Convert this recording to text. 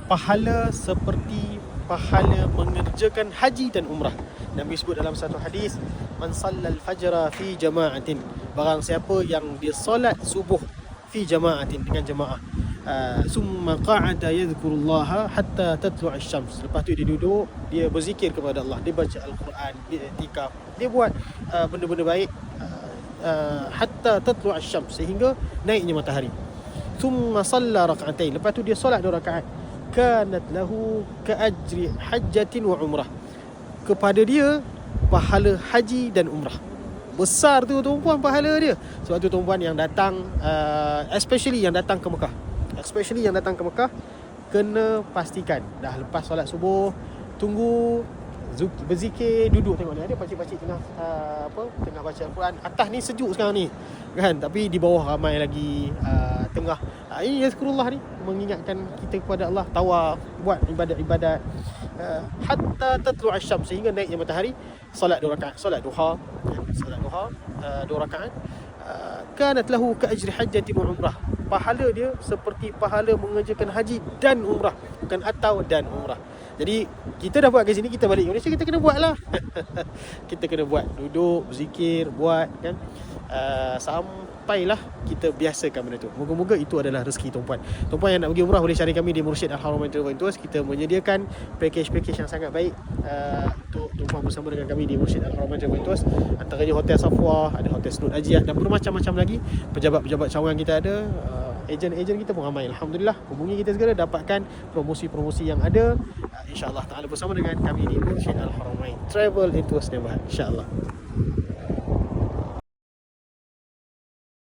pahala seperti pahala mengerjakan haji dan umrah. Nabi sebut dalam satu hadis, man sallal fajra fi jama'atin, barang siapa yang dia solat subuh fi jama'atin, dengan jemaah, summa qa'ada yadhkurullaha hatta tatlu'a asy-syams, lepas tu dia duduk, dia berzikir kepada Allah, dia baca al-Quran, dia i'tikaf, dia buat benda-benda baik hatta tatlu'a asy-syams, sehingga naiknya matahari. Summa salla rak'atain, lepas tu dia solat 2 rakaat, kanat lahu ka'ajri hajjatin wa umrah, kepada dia pahala haji dan umrah. Besar tu tuan-puan pahala dia. Sebab tu tuan-puan yang datang, especially yang datang ke Mekah, kena pastikan dah lepas solat subuh, tunggu berzikir, duduk tengok ni ada pakcik-pakcik tengah tengah baca Al-Quran. Atas ni sejuk sekarang ni kan, tapi di bawah ramai lagi tengah ini yazkurullah ni, mengingatkan kita kepada Allah, tawaf, buat ibadat-ibadat hatta tatlu' asy-syams, sehingga naiknya matahari. Solat 2 rakaat, solat duha 2 rakaat, kanat lahu ka ajri hajjatin wa umrah, pahala dia seperti pahala mengerjakan haji dan umrah, bukan atau dan umrah. Jadi kita dah buat kat sini, kita balik Malaysia, kita kena buat lah. Kita kena buat, duduk, berzikir, buat kan, sampailah kita biasakan benda tu. Moga-moga itu adalah rezeki tuan-puan. Tuan-puan yang nak pergi umrah boleh cari kami di Mursyid Al-Haramain Travel and Tours. Kita menyediakan package-package yang sangat baik untuk tuan-puan bersama dengan kami di Mursyid Al-Haramain Travel and Tours. Antaranya Hotel Safwa, ada Hotel Snoot Ajiat, dan bermacam-macam lagi. Pejabat-pejabat cawangan kita ada, ejen-ejen kita pun ramai. Alhamdulillah, hubungi kita segera, dapatkan promosi-promosi yang ada, insya-Allah taala bersama dengan kami di Mursyid Al-Haramain Travel and Tours, insya-Allah.